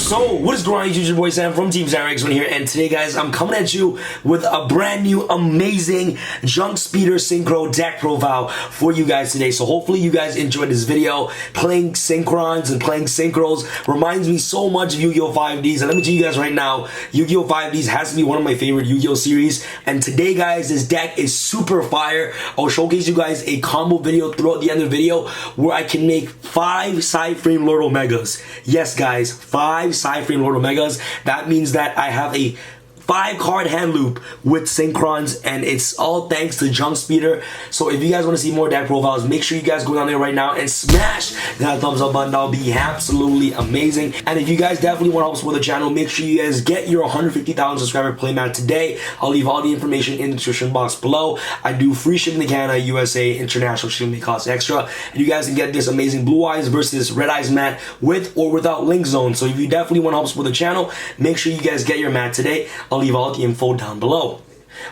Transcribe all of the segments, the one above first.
So, what is going on, YouTube? Your boy Sam from TeamSamuraiX1 here, and today, guys, I'm coming at you with a brand new, amazing Junk Speeder Synchro deck profile for you guys today. So, hopefully, you guys enjoyed this video. Playing Synchrons and playing Synchros reminds me so much of Yu-Gi-Oh! 5Ds. And let me tell you guys right now, Yu-Gi-Oh! 5Ds has to be one of my favorite Yu-Gi-Oh! Series. And today, guys, this deck is super fire. I'll showcase you guys a combo video throughout the end of the video where I can make 5 side frame Lord Omegas. Yes, guys, 5 side frame Lord Omegas. That means that I have a 5-card hand loop with Synchrons, and it's all thanks to Junk Speeder. So if you guys want to see more deck profiles, make sure you guys go down there right now and smash that thumbs up button. That'll be absolutely amazing. And if you guys definitely want to help support the channel, make sure you guys get your 150,000 subscriber playmat today. I'll leave all the information in the description box below. I do free shipping to Canada, USA, international shipping costs extra, and you guys can get this amazing Blue Eyes versus Red Eyes mat with or without link zone. So if you definitely want to help support the channel, make sure you guys get your mat today. I'll leave all the info down below.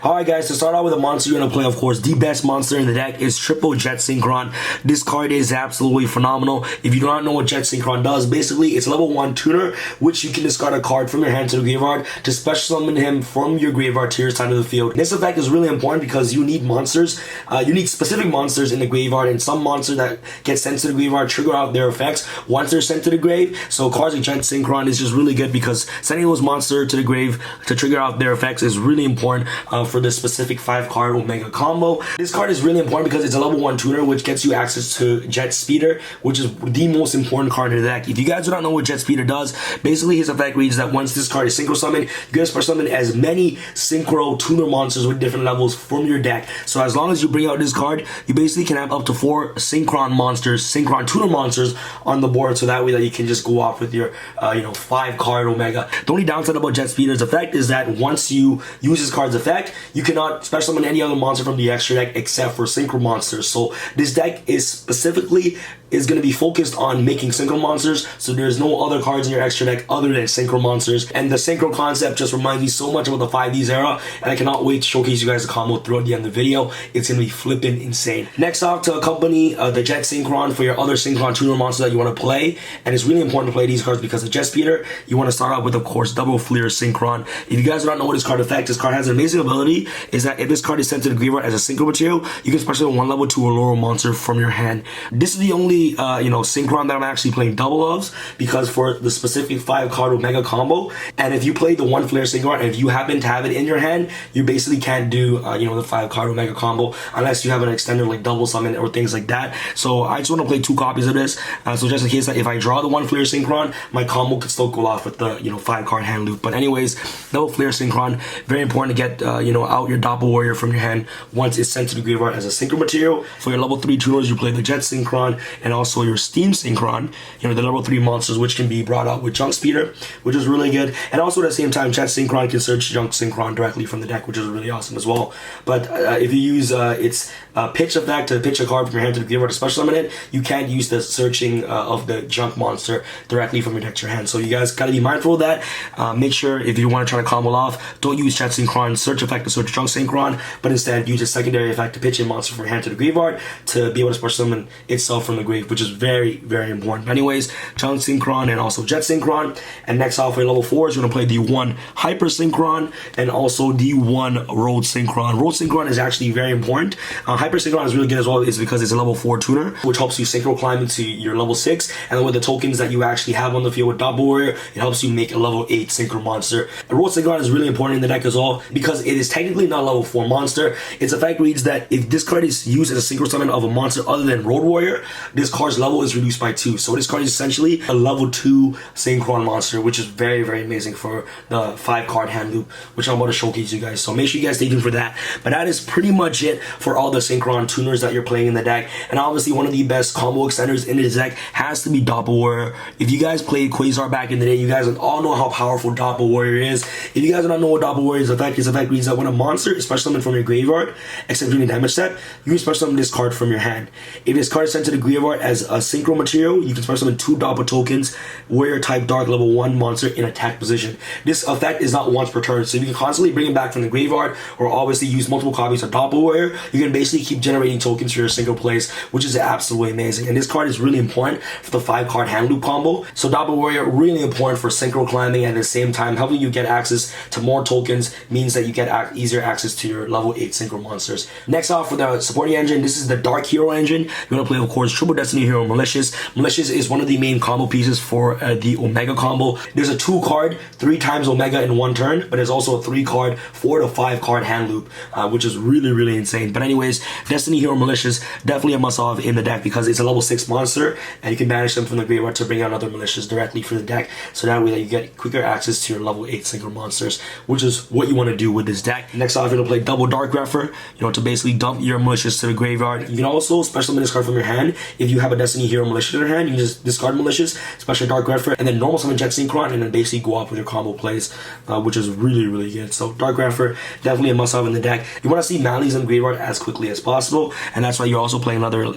Alright, guys, to start out with a monster you're going to play, of course, the best monster in the deck is Triple Jet Synchron. This card is absolutely phenomenal. If you do not know what Jet Synchron does, basically it's a level 1 tuner, which you can discard a card from your hand to the graveyard to special summon him from your graveyard to your side of the field. This effect is really important because you need monsters, you need specific monsters in the graveyard, and some monsters that get sent to the graveyard trigger out their effects once they're sent to the grave. So cards like Jet Synchron is just really good because sending those monsters to the grave to trigger out their effects is really important for this specific 5-card Omega combo. This card is really important because it's a level 1 tuner, which gets you access to Jet Speeder, which is the most important card in the deck. If you guys do not know what Jet Speeder does, basically his effect reads that once this card is synchro summoned, you guys special summon as many synchro tuner monsters with different levels from your deck. So as long as you bring out this card, you basically can have up to 4 synchron monsters, synchron tuner monsters on the board, so that way that you can just go off with your 5-card Omega. The only downside about Jet Speeder's effect is that once you use this card's effect, you cannot special summon any other monster from the extra deck except for synchro monsters. So this deck is going to be focused on making synchro monsters, so there's no other cards in your extra deck other than synchro monsters. And the synchro concept just reminds me so much about the 5Ds era, and I cannot wait to showcase you guys the combo throughout the end of the video. It's going to be flipping insane. Next off, to accompany the Jet Synchron for your other synchron tuner monster that you want to play, and it's really important to play these cards because of Jet Speeder, you want to start out with, of course, Double Fleer Synchron. If you guys do not know what this card effect, this card has an amazing ability, is that if this card is sent to the graveyard as a synchro material, you can special summon 1 level 2 or lower monster from your hand. This is the only Synchron that I'm actually playing double of, because for the specific 5-card Omega combo, and if you play the 1 Flare Synchron and if you happen to have it in your hand, you basically can't do the 5-card Omega combo unless you have an extender like double summon or things like that. So I just want to play 2 copies of this, so just in case that if I draw the 1 Flare Synchron, my combo could still go off with the 5-card hand loop. But anyways, double Flare Synchron, very important to get out your Doppel Warrior from your hand once it's sent to the graveyard as a synchro material. For your level 3 tuners, you play the Jet Synchron and also your Steam Synchron, the level 3 monsters, which can be brought out with Junk Speeder, which is really good. And also at the same time, Jet Synchron can search Junk Synchron directly from the deck, which is really awesome as well. But if you use its pitch effect to pitch a card from your hand to the graveyard to special summon it, you can't use the searching of the Junk monster directly from your deck to your hand. So you guys gotta be mindful of that. Make sure if you want to try to combo off, don't use Jet Synchron search effect to search Junk Synchron, but instead use a secondary effect to pitch a monster from your hand to the graveyard to be able to special summon itself from the grave, which is very, very important. But anyways, Junk Synchron and also Jet Synchron. And next off, for your level 4s, you're going to play the 1 Hyper Synchron and also the 1 Road Synchron. Road Synchron is actually very important. Hyper Synchron is really good as well, is because it's a level 4 tuner, which helps you synchro climb into your level 6. And then with the tokens that you actually have on the field with Doppel Warrior, it helps you make a level 8 synchro monster. And Road Synchron is really important in the deck as well because it is technically not a level 4 monster. Its effect reads that if this card is used as a synchro summon of a monster other than Road Warrior, this card's level is reduced by 2. So this card is essentially a level 2 synchron monster, which is very, very amazing for the 5-card hand loop, which I'm about to showcase you guys. So make sure you guys stay tuned for that. But that is pretty much it for all the synchron tuners that you're playing in the deck. And obviously one of the best combo extenders in this deck has to be Doppel Warrior. If you guys played Quasar back in the day, you guys all know how powerful Doppel Warrior is. If you guys do not know what Doppel Warrior's effect is, effect reads that when a monster is special summoned from your graveyard, except during the damage step, you can special summon this card from your hand. If this card is sent to the graveyard graveyard as a synchro material, you can special summon 2 Doppel tokens, warrior type dark level 1 monster in attack position. This effect is not once per turn, so you can constantly bring it back from the graveyard, or obviously use multiple copies of Doppel warrior. You can basically keep generating tokens for your single plays, which is absolutely amazing. And this card is really important for the 5-card hand loop combo. So Doppel warrior, really important for synchro climbing, and at the same time helping you get access to more tokens means that you get easier access to your level 8 synchro monsters. Next off, for the supporting engine, this is the Dark Hero engine. You want to play, of course, triple Destiny Hero Malicious. Malicious is one of the main combo pieces for the Omega combo. There's a 2-card 3 times Omega in 1 turn, but there's also a 3-card 4 to 5-card hand loop, which is really insane. But anyways, Destiny Hero Malicious, definitely a must-have in the deck because it's a level 6 monster, and you can banish them from the graveyard to bring out other Malicious directly for the deck, so that way that you get quicker access to your level 8 synchro monsters, which is what you want to do with this deck. Next off, you're going to play double Dark Grepher, to basically dump your Malicious to the graveyard. You can also special summon this card from your hand. If you have a Destiny Hero Malicious in your hand, you can just discard Malicious, special Dark Grepher, and then normal summon Jet Synchron, and then basically go off with your combo plays, which is really good. So Dark Grepher, definitely a must-have in the deck. You want to see Mally's in the graveyard as quickly as possible, and that's why you're also playing another,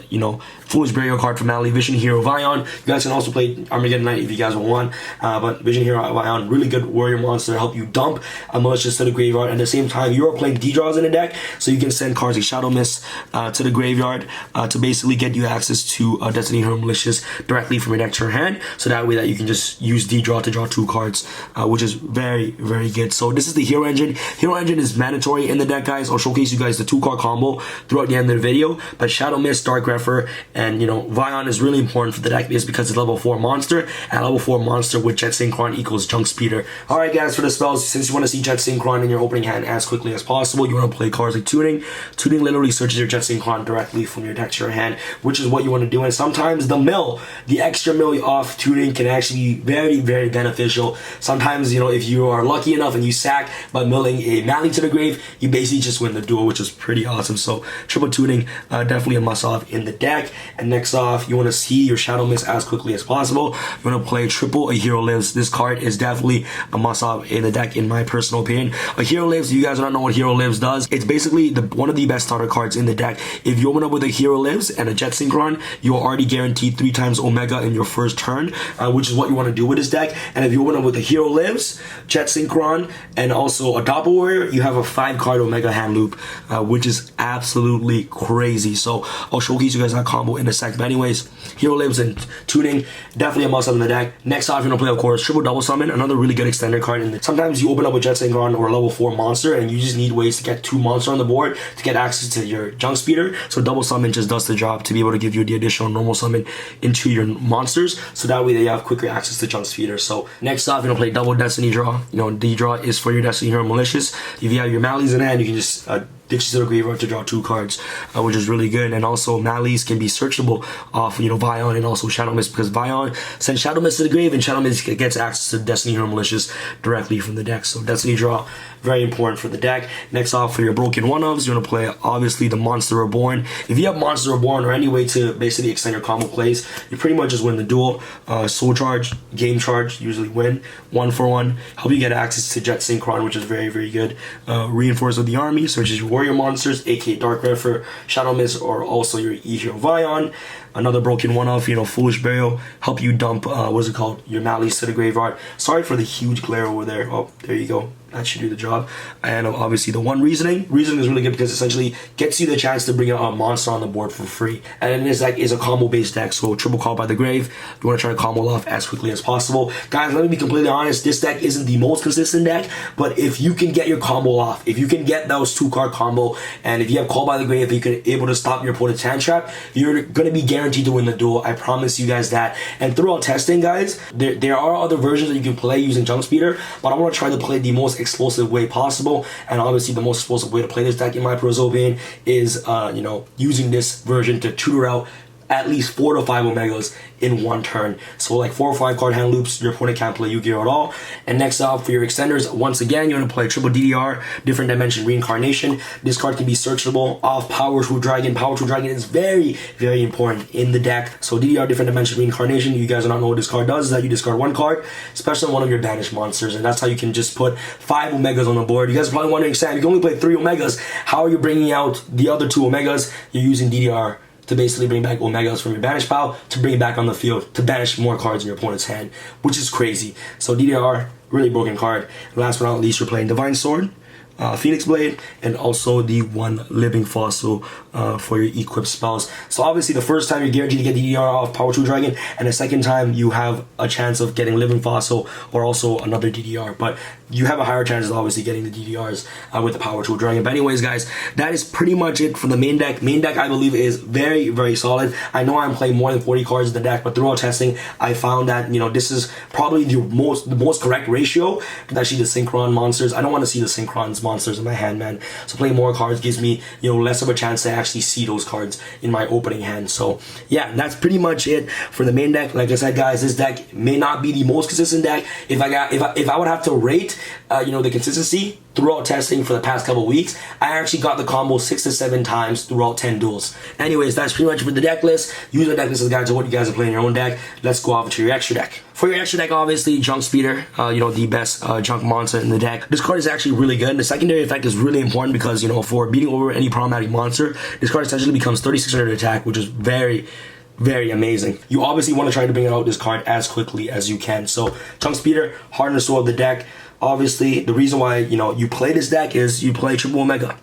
Foolish Burial card from Mally, Vision Hero Vion. You guys can also play Armageddon Knight if you guys want, but Vision Hero Vion, really good warrior monster to help you dump a Malicious to the graveyard. At the same time, you're playing D-draws in the deck, so you can send cards like Shadow Mist to the graveyard to basically get you access to Destiny Hero Malicious directly from your deck to your hand, so that way that you can just use D-draw to draw 2 cards, which is very good. So this is the Hero Engine. Hero Engine is mandatory in the deck, guys. I'll showcase you guys the 2-card combo throughout the end of the video, but Shadow Mist, Dark Grepher, and Vion is really important for the deck because it's level 4 monster, and level 4 monster with Jet Synchron equals Junk Speeder. Alright guys, for the spells, since you want to see Jet Synchron in your opening hand as quickly as possible, you want to play cards like Tuning. Tuning literally searches your Jet Synchron directly from your deck to your hand, which is what you want to do. And sometimes the extra mill off Tuning can actually be very beneficial. Sometimes, if you are lucky enough and you sack by milling a Mally to the grave, you basically just win the duel, which is pretty awesome. So triple Tuning, definitely a must-have in the deck. And next off, you want to see your Shadow Mist as quickly as possible. You want to play triple A Hero Lives. This card is definitely a must-have in the deck, in my personal opinion. A Hero Lives, you guys don't know what Hero Lives does. It's basically one of the best starter cards in the deck. If you open up with a Hero Lives and a Jet Synchron, you're already guaranteed 3 times Omega in your first turn, which is what you want to do with this deck. And if you open up with a Hero Lives, Jet Synchron, and also a Doppel Warrior, you have a 5-card Omega hand loop, which is absolutely crazy. So I'll showcase you guys that combo in a sec. But anyways, Hero Lives and Tuning, definitely a must-have in the deck. Next off, you're going to play, of course, triple Double Summon, another really good extender card. And sometimes you open up with Jet Synchron or a level 4 monster, and you just need ways to get 2 monsters on the board to get access to your Junk Speeder. So Double Summon just does the job to be able to give you the additional normal summon into your monsters, so that way that you have quicker access to Junk Speeder. So next off, you're going to play double Destiny Draw. D-Draw is for your Destiny Hero Malicious. If you have your Mally's in hand, you can just ditch to the graveyard to draw 2 cards, which is really good. And also Mally's can be searchable off Vion and also Shadow Mist, because Vion sends Shadow Mist to the grave and Shadow Mist gets access to Destiny Hero Malicious directly from the deck. So Destiny Draw, very important for the deck. Next off, for your broken 1-ofs, you're going to play obviously the Monster Reborn. If you have Monster Reborn or any way to basically extend your combo plays, you pretty much just win the duel. Soul Charge, Game Charge, usually win 1 for 1. Help you get access to Jet Synchron, which is very good. Reinforce of the Army, searches your warrior monsters, aka Dark Grepher, Shadow Mist, or also your E-Hero Vion. Another broken 1-off, Foolish Burial, help you dump, your Mally's to the graveyard. Sorry for the huge glare over there. Oh, there you go. That should do the job. And obviously the Reasoning is really good because essentially gets you the chance to bring out a monster on the board for free. And this deck is a combo based deck, so triple Call by the Grave. You want to try to combo off as quickly as possible. Guys, let me be completely honest, this deck isn't the most consistent deck, but if you can get your combo off, if you can get those 2-card combo, and if you have Call by the Grave, you can able to stop your opponent's hand trap, you're going to be guaranteed to win the duel. I promise you guys that. And throughout testing, guys, there are other versions that you can play using Junk Speeder, but I want to try to play the most explosive way possible. And obviously the most explosive way to play this deck, in my personal opinion, is using this version to tutor out at least 4 to 5 Omegas in 1 turn. So like 4 or 5 card hand loops, your opponent can't play Yu-Gi-Oh at all. And next up, for your extenders, once again, you're going to play triple DDR, Different Dimension Reincarnation. This card can be searchable off Power True Dragon. Power True Dragon is very important in the deck. So DDR, Different Dimension Reincarnation, you guys do not know what this card does, is that you discard 1 card, especially one of your banished monsters, and that's how you can just put 5 Omegas on the board. You guys are probably wondering, Sam, you can only play 3 Omegas. How are you bringing out the other 2 Omegas? You're using DDR, to basically bring back Omegas from your banish pile to bring it back on the field to banish more cards in your opponent's hand, which is crazy. So DDR, really broken card. Last but not least, you're playing Divine Sword, Phoenix Blade, and also the one Living Fossil for your equipped spells. So obviously the first time you're guaranteed to get DDR off Power Tool Dragon, and the second time you have a chance of getting Living Fossil or also another DDR, but you have a higher chance of obviously getting the DDRs with the Power Tool Dragon. But anyways guys, that is pretty much it for the main deck. Main deck I believe is very, very solid. I know I'm playing more than 40 cards in the deck, but throughout testing I found that, you know, this is probably the most correct ratio. Actually the Synchron monsters, I don't want to see the Synchron's monsters in my hand, man. So playing more cards gives me, you know, less of a chance to actually see those cards in my opening hand. So yeah, that's pretty much it for the main deck. Like I said guys, this deck may not be the most consistent deck. If I would have to rate you know, the consistency throughout testing for the past couple weeks, I actually got the combo 6 to 7 times throughout 10 duels. Anyways, that's pretty much for the deck list. Use the deck list as a guide to what you guys are playing in your own deck. Let's go over to your extra deck. For your extra deck, obviously, Junk Speeder, you know, the best junk monster in the deck. This card is actually really good. The secondary effect is really important because, you know, for beating over any problematic monster, this card essentially becomes 3600 attack, which is very, very amazing. You obviously want to try to bring out this card as quickly as you can. So, Junk Speeder, heart and soul of the deck. Obviously, the reason why, you know, you play this deck is you play triple Omega.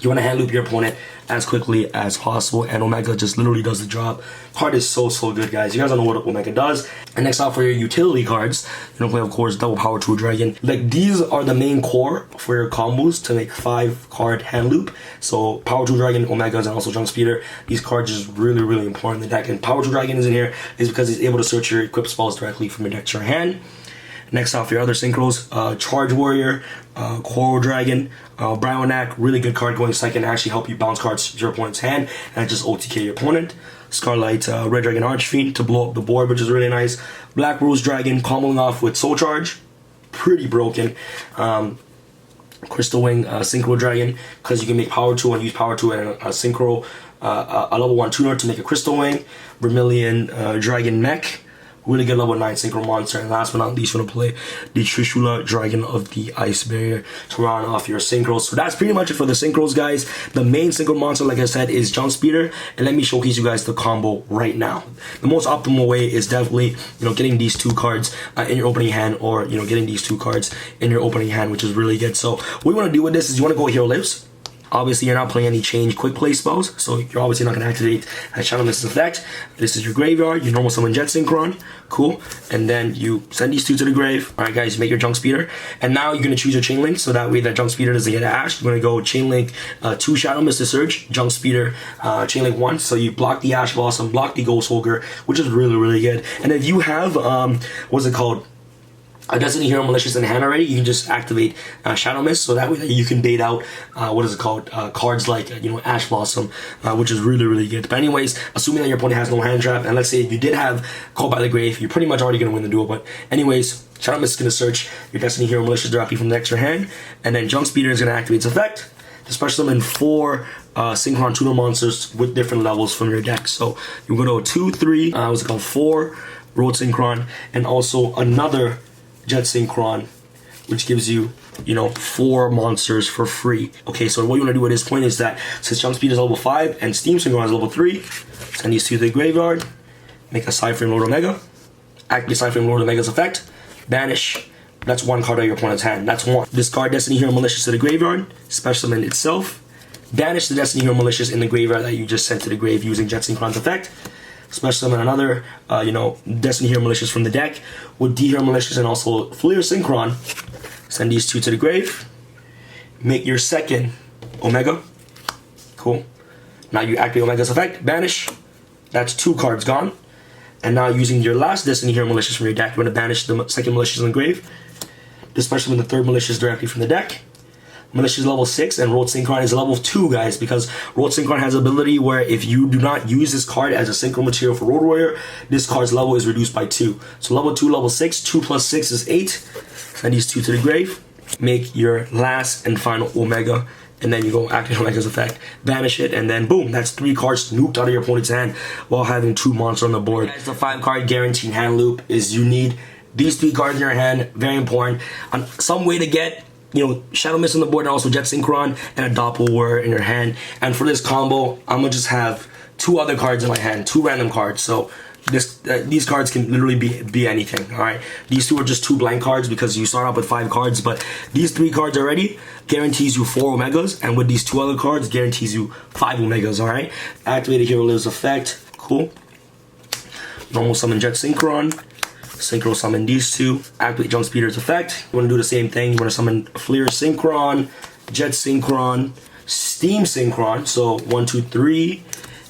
You want to hand loop your opponent as quickly as possible, and Omega just literally does the job. Card is so good, guys. You guys don't know what Omega does. And next off, for your utility cards, you don't play, of course, double Power Tool Dragon. Like, these are the main core for your combos to make 5-card hand loop. So Power Tool Dragon, Omegas, and also Junk Speeder. These cards is really important in the deck. And Power Tool Dragon is in here is because he's able to search your equipped spells directly from your deck to your hand. Next off, your other synchros, Charge Warrior, Coral Dragon, Bryonak, really good card going second, actually help you bounce cards to your opponent's hand and just OTK your opponent. Scarlet, Red Dragon Archfiend to blow up the board, which is really nice. Black Rose Dragon, comboing off with Soul Charge, pretty broken. Crystal Wing, Synchro Dragon, because you can make Power Tool and use Power Tool and a Synchro, a level 1 tuner to make a Crystal Wing. Vermilion Dragon Mech. Really good level 9 Synchro monster. And last but not least, we're going to play the Trishula Dragon of the Ice Barrier to round off your synchros. So that's pretty much it for the synchros, guys. The main synchro monster, like I said, is Junk Speeder. And let me showcase you guys the combo right now. The most optimal way is definitely, you know, getting these 2 cards in your opening hand, or, you know, getting these 2 cards in your opening hand, which is really good. So what you want to do with this is you want to go Hero Lives. Obviously, you're not playing any change quick play spells, so you're obviously not going to activate Shadow Mist's effect. This is your graveyard, your normal summon Jet Synchron, cool. And then you send these 2 to the grave. Alright guys, you make your Junk Speeder. And now you're going to choose your Chain Link, so that way that Junk Speeder doesn't get Ash. You're going to go Chain Link 2 Shadow Mist to Surge, Junk Speeder, Chain Link 1. So you block the Ash Blossom, block the Ghost Holger, which is really good. And if you have, what's it called? A Destiny Hero Malicious in hand already, you can just activate Shadow Mist, so that way you can bait out what is it called, cards like you know, Ash Blossom, which is really good. But anyways, assuming that your opponent has no hand trap, and let's say you did have Call by the Grave, you're pretty much already gonna win the duel. But anyways, Shadow Mist is gonna search your Destiny Hero Malicious directly from the extra hand, and then Junk Speeder is gonna activate its effect to special summon 4 Synchron tuner monsters with different levels from your deck. So you're gonna go 2, 3, what's it called, 4 Road Synchron, and also another Jet Synchron, which gives you, you know, 4 monsters for free. Okay, so what you want to do at this point is that since Jump Speed is level 5 and Steam Synchron is level 3, send these 2 to the graveyard, make a Cyframe Lord Omega, activate Cyframe Lord Omega's effect, banish. That's 1 card out of your opponent's hand. That's 1. Discard Destiny Hero Malicious to the graveyard, special summon itself, banish the Destiny Hero Malicious in the graveyard that you just sent to the grave using Jet Synchron's effect. Special summon another, you know, Destiny Hero Malicious from the deck with D Hero Malicious and also Fleer Synchron. Send these 2 to the grave. Make your second Omega. Cool. Now you activate Omega's effect, banish. That's 2 cards gone. And now using your last Destiny Hero Malicious from your deck, you're going to banish the second Malicious in the grave. Disperse summon the 3rd Malicious directly from the deck. Malicious level 6 and Road Synchron is level 2, guys, because Road Synchron has ability where if you do not use this card as a synchro material for Road Warrior, this card's level is reduced by 2. So level 2, level 6, 2 plus 6 is 8. Send these 2 to the grave. Make your last and final Omega, and then you go activate Omega's effect, banish it, and then boom, that's 3 cards nuked out of your opponent's hand while having 2 monsters on the board. Guys, the 5-card guaranteed hand loop is you need these 3 cards in your hand, very important. Some way to get, you know, Shadow Mist on the board and also Jet Synchron and a Doppel Warrior in your hand. And for this combo, I'm gonna just have 2 other cards in my hand, 2 random cards. So these cards can literally be anything. All right, these 2 are just 2 blank cards because you start off with 5 cards, but these 3 cards already guarantees you 4 omegas, and with these 2 other cards guarantees you 5 omegas. All right, activated hero lives effect. Cool. Normal summon Jet Synchron. Synchro summon these 2. Activate Junk Speeder's effect. You want to do the same thing. You want to summon Fleer Synchron, Jet Synchron, Steam Synchron. So 1, 2, 3.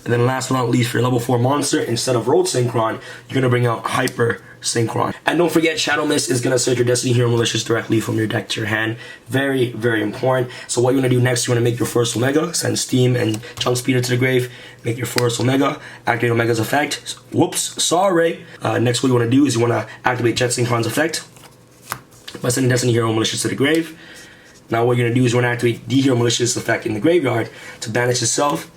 And then last but not least, for your level 4 monster, instead of Road Synchron, you're going to bring out Hyper Synchron. And don't forget, Shadow Mist is going to search your Destiny Hero Malicious directly from your deck to your hand. Very, very important. So what you want to do next, you want to make your first Omega, send Steam and Chunk Speeder to the grave, make your first Omega, activate Omega's effect. Whoops, sorry. Next, what you want to do is you want to activate Jet Synchron's effect by sending Destiny Hero Malicious to the grave. Now what you're going to do is you want to activate D-Hero Malicious effect in the graveyard to banish itself,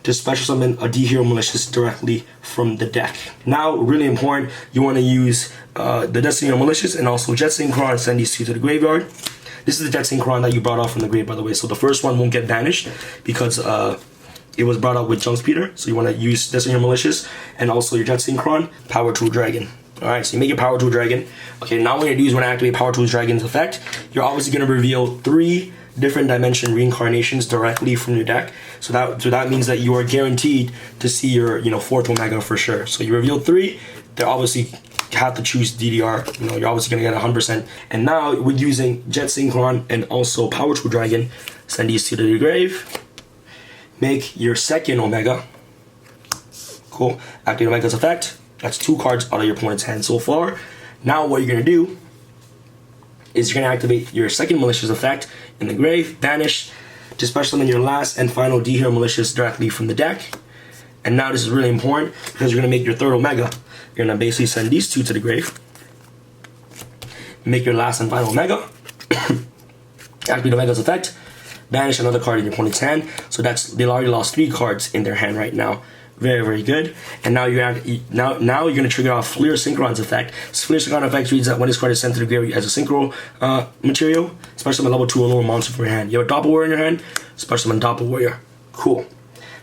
to special summon a D-Hero Malicious directly from the deck. Now, really important, you want to use the Destiny Hero Malicious and also Jet Synchron, send these 2 to the graveyard. This is the Jet Synchron that you brought off from the grave, by the way. So the first one won't get banished because it was brought out with Junk Speeder. So you want to use Destiny Hero Malicious and also your Jet Synchron, Power Tool Dragon. Alright, so you make your Power Tool Dragon. Okay, now what you're going to do is when I activate Power Tool Dragon's effect, you're obviously going to reveal 3 different dimension reincarnations directly from your deck. So that means that you are guaranteed to see your 4th Omega for sure. So you reveal 3, they obviously have to choose DDR. You're obviously gonna get 100%. And now we're using Jet Synchron and also Power Tool Dragon. Send these to the grave. Make your 2nd Omega. Cool. Activate Omega's effect. That's 2 cards out of your opponent's hand so far. Now what you're gonna do is you're going to activate your 2nd Malicious effect in the grave, banish, to special summon your last and final D-Hero Malicious directly from the deck. And now this is really important because you're going to make your 3rd Omega. You're going to basically send these 2 to the grave, make your last and final Omega, activate Omega's effect, banish another card in your opponent's hand. So they already lost 3 cards in their hand right now. Very, very good. And now you're going to trigger off Fleer Synchron's effect. Fleer Synchron effect reads that when this card is sent to the grave as a Synchro material, special summon level 2 or lower monster from your hand. You have a Doppel Warrior in your hand, special summon Doppel Warrior. Cool.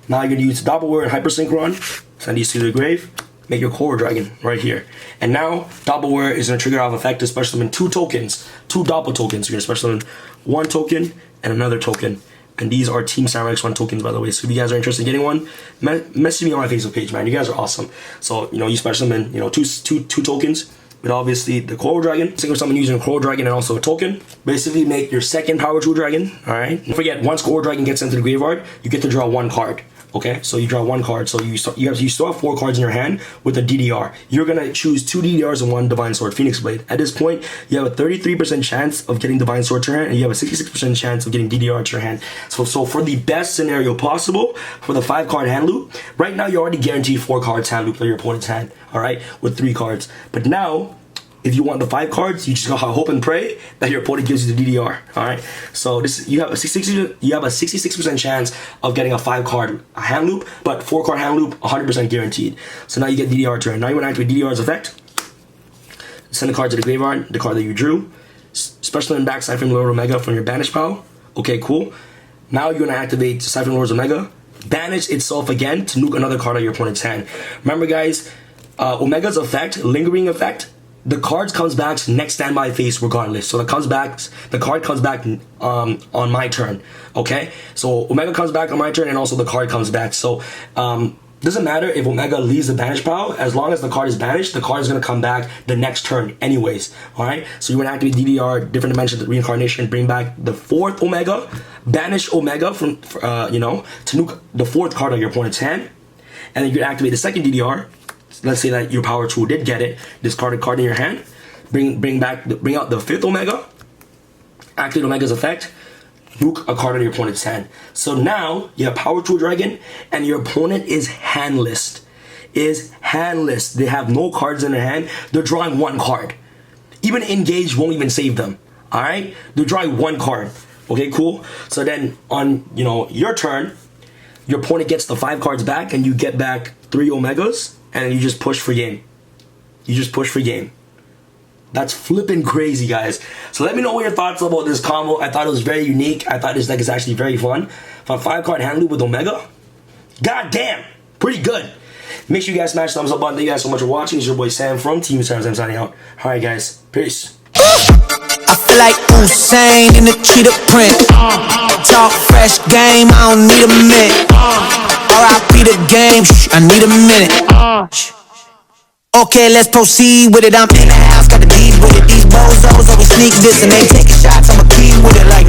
Now you're going to use Doppel Warrior and Hyper Synchron, send these 2 to the grave, make your Core Dragon right here. And now Doppel Warrior is going to trigger off effect to special summon 2 tokens, 2 Doppel tokens. You're going to special summon 1 token and another token. And these are TeamSamuraiX1 tokens, by the way. So if you guys are interested in getting one, message me on my Facebook page, man. You guys are awesome. So, you special summon, 2 tokens with obviously the Coral Dragon. Single summon using a Coral Dragon and also a token. Basically make your 2nd Power Tool Dragon, alright? Don't forget, once Coral Dragon gets into the graveyard, you get to draw 1 card. Okay, so you draw 1 card, so you still have 4 cards in your hand with a DDR. You're gonna choose 2 DDRs and 1 Divine Sword, Phoenix Blade. At this point, you have a 33% chance of getting Divine Sword to your hand, and you have a 66% chance of getting DDR to your hand. So for the best scenario possible, for the 5 card hand loop, right now you're already guaranteed 4 cards hand loop for your opponent's hand, alright, with 3 cards. But now, if you want the 5 cards, you just gotta hope and pray that your opponent gives you the DDR. All right. So you have a 66% chance of getting a 5 card hand loop, but 4 card hand loop 100% guaranteed. So now you get DDR turn. Now you want to activate DDR's effect. Send the card to the graveyard, the card that you drew. Special and back Siphon Lord Omega from your banish pile. Okay, cool. Now you're gonna activate Siphon Lord's Omega, banish itself again to nuke another card out of your opponent's hand. Remember, guys, Omega's effect, lingering effect. The card comes back next standby phase regardless. So the card comes back on my turn. Okay? So Omega comes back on my turn and also the card comes back. So doesn't matter if Omega leaves the banish pile, as long as the card is banished, the card is gonna come back the next turn anyways. Alright? So you wanna activate DDR, different dimensions, reincarnation, bring back the 4th Omega, banish Omega from to nuke the 4th card of your opponent's hand. And then you can activate the 2nd DDR. Let's say that your power tool did get it, discard a card in your hand, bring out the 5th Omega, activate Omega's effect, nuke a card in your opponent's hand. So now you have Power Tool Dragon and your opponent is handless. They have no cards in their hand. They're drawing 1 card. Even engage won't even save them. Alright? They're drawing 1 card. Okay, cool. So then on your turn, your opponent gets the 5 cards back and you get back 3 Omegas. And you just push for game. That's flipping crazy, guys. So let me know what your thoughts are about this combo. I thought it was very unique. I thought this deck is actually very fun. For a 5 card hand loop with Omega, god damn, pretty good. Make sure you guys smash the thumbs up button. Thank you guys so much for watching. It's your boy Sam from Team SYNCHRON. I'm signing out. Alright guys, peace. I feel like Usain in the cheetah print. Talk fresh game, I don't need a minute. R.I.P. the game, I need a minute. Okay, let's proceed with it. I'm in the house, got the deed with it. These bozos always sneak this and they taking shots. I'ma keep with it like